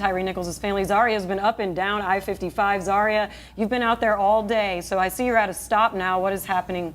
Tyre Nichols' family. Zaria has been up and down I-55. Zaria, you've been out there all day, so I see you're at a stop now. What is happening?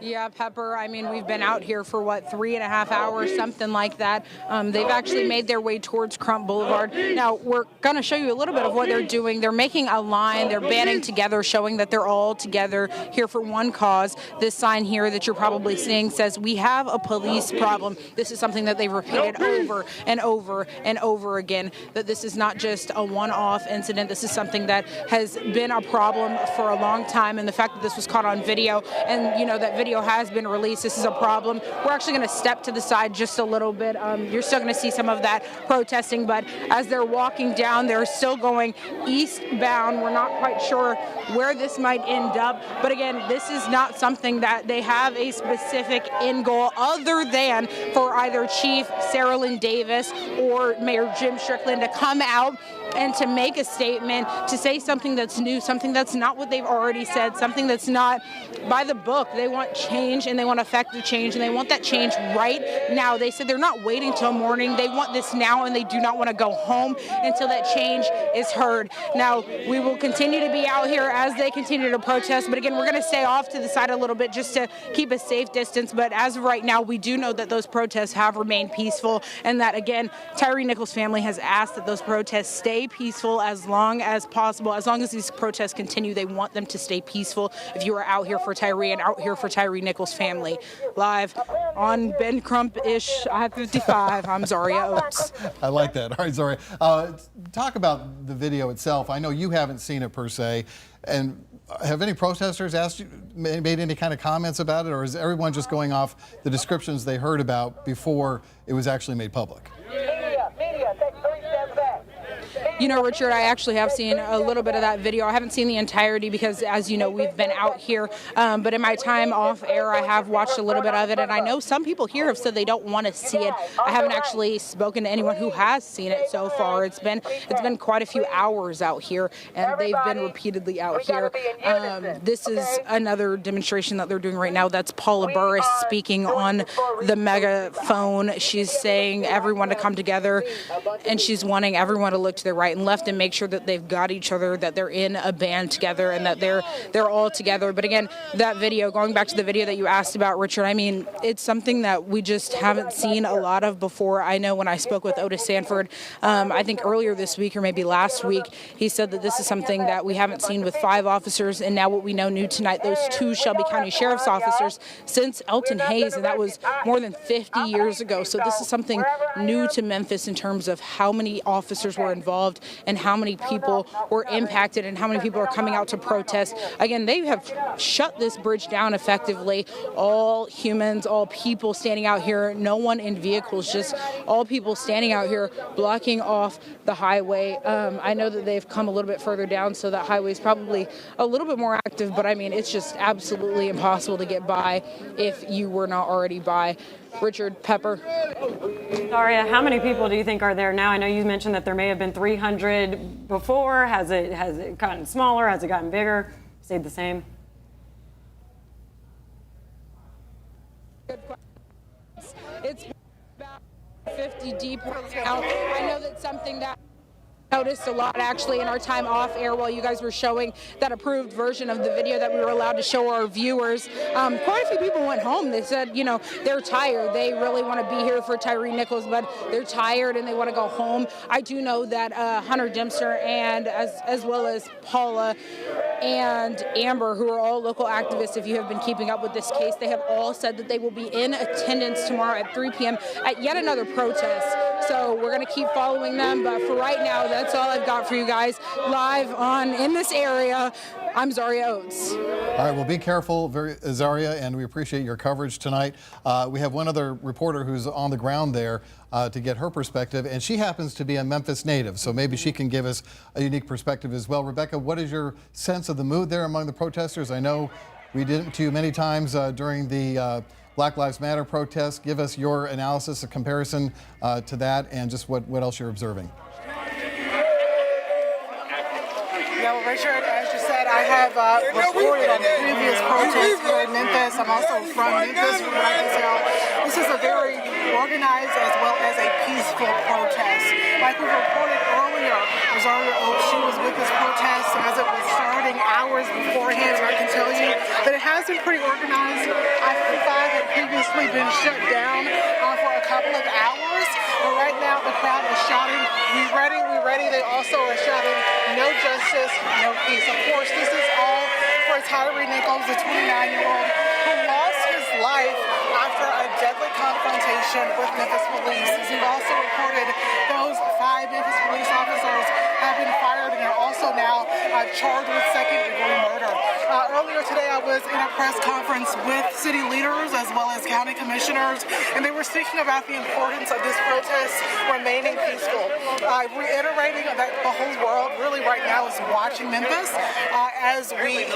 Yeah, Pepper, I mean, we've been out here for, 3.5 hours, something like that. They've actually made their way towards Crump Boulevard. Now, we're going to show you a little bit of what they're doing. They're making a line. They're banding together, showing that they're all together here for one cause. This sign here that you're probably seeing says, "We have a police problem." This is something that they've repeated over and over and over again, that this is not just a one-off incident. This is something that has been a problem for a long time, and the fact that this was caught on video, and, you know, that video has been released, this is a problem. We're actually going to step to the side just a little bit. You're still going to see some of that protesting, but as they're walking down, they're still going eastbound. We're not quite sure where this might end up, but again, this is not something that they have a specific end goal other than for either Chief Sarah Lynn Davis or Mayor Jim Strickland to come out and to make a statement, to say something that's new, something that's not what they've already said, something that's not by the book. They want change, and they want effective change, and they want that change right now. They said they're not waiting till morning. They want this now, and they do not want to go home until that change is heard. Now, we will continue to be out here as they continue to protest, but again, we're going to stay off to the side a little bit just to keep a safe distance. But as of right now, we do know that those protests have remained peaceful, and that, again, Tyre Nichols' family has asked that those protests stay peaceful as long as possible. As long as these protests continue, they want them to stay peaceful. If you are out here for Tyre and out here for Tyre Nichols' family, live on Ben Crump-ish I-55, I'm Zaria Oates. I like that. All right, Zaria. Talk about the video itself. I know you haven't seen it per se, and have any protesters asked you, made any kind of comments about it, or is everyone just going off the descriptions they heard about before it was actually made public? You know, Richard, I actually have seen a little bit of that video. I haven't seen the entirety because, as you know, we've been out here. But in my time off air, I have watched a little bit of it. And I know some people here have said they don't want to see it. I haven't actually spoken to anyone who has seen it so far. It's been quite a few hours out here, and they've been repeatedly out here. This is another demonstration that they're doing right now. That's Paula Burris speaking on the megaphone. She's saying everyone to come together, and she's wanting everyone to look to their right and left and make sure that they've got each other, that they're in a band together, and that they're all together. But again, that video, going back to the video that you asked about, Richard, I mean, it's something that we just haven't seen a lot of before. I know when I spoke with Otis Sanford, I think earlier this week or maybe last week, he said that this is something that we haven't seen with 5 officers, and now what we know new tonight, those 2 Shelby County Sheriff's officers since Elton Hayes, and that was more than 50 years ago. So this is something new to Memphis in terms of how many officers were involved and how many people were impacted and how many people are coming out to protest. Again, they have shut this bridge down effectively. All humans, all people standing out here, no one in vehicles, just all people standing out here blocking off the highway. I know that they've come a little bit further down, so that highway is probably a little bit more active, but I mean, it's just absolutely impossible to get by if you were not already by. Richard, Pepper. Zaria, how many people do you think are there now? I know you mentioned that there may have been 300 before. Has it gotten smaller? Has it gotten bigger? Stayed the same? Good question. It's about 50 deep right now. I know that's something that noticed a lot actually in our time off air while you guys were showing that approved version of the video that we were allowed to show our viewers. Quite a few people went home. They said, you know, they're tired. They really want to be here for Tyre Nichols, but they're tired and they want to go home. I do know that Hunter Dempster and as well as Paula and Amber, who are all local activists, if you have been keeping up with this case, they have all said that they will be in attendance tomorrow at 3 p.m. at yet another protest. So we're going to keep following them, but for right now, that's all I've got for you guys live in this area. I'm Zaria Oates. All right, well, be careful, Zaria, and we appreciate your coverage tonight. We have one other reporter who's on the ground there to get her perspective, and she happens to be a Memphis native, so maybe she can give us a unique perspective as well. Rebecca, what is your sense of the mood there among the protesters? I know we did it to you many times during the Black Lives Matter protests. Give us your analysis, a comparison to that, and just what else you're observing. No, Richard, as you said, I have reported on previous protests here in Memphis. I'm also from Memphis, from what I can tell. This is a very organized as well as a peaceful protest. Like we reported earlier, Rosario Oaks, she was with this protest as it was starting hours beforehand, and I can tell you that it has been pretty organized. I-55 had previously been shut down for a couple of hours, but right now the crowd is shouting, "We ready, we ready." They also are shouting, "No justice, no peace." Of course, this is all for Tyre Nichols, the 29-year-old who lost his life after a deadly confrontation with Memphis police. As we've also reported, those 5 Memphis police officers have been fired and are also now charged with second-degree murder. Earlier today, I was in a press conference with city leaders as well as county commissioners, and they were speaking about the importance of this protest remaining peaceful, reiterating that the whole world really right now is watching Memphis as we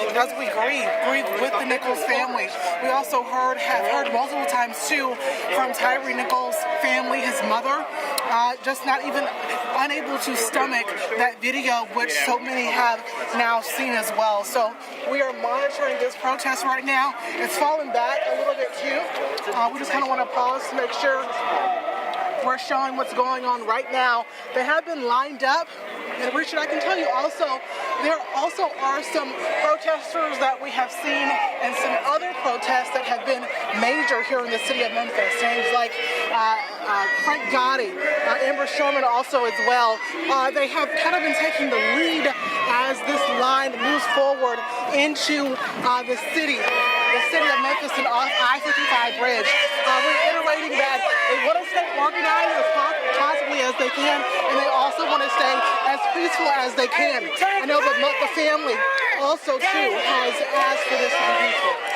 grieve with the Nichols family. We also have heard multiple times too from Tyre Nichols' family, his mother, just not even unable to stomach that video, which so many have now seen as well. So we are monitoring this protest right now. It's fallen back a little bit too. We just kind of want to pause to make sure we're showing what's going on right now. They have been lined up. And Richard, I can tell you also, there also are some protesters that we have seen and some other protests that have been major here in the city of Memphis. Names like Frank Gotti, Amber Sherman also as well. They have kind of been taking the lead as this line moves forward into the city of Memphis and off I-55 bridge. Reiterating that they want to stay organized as possibly as they can, and they also want to stay as peaceful as they can. I know that the family also too has asked for this to be peaceful.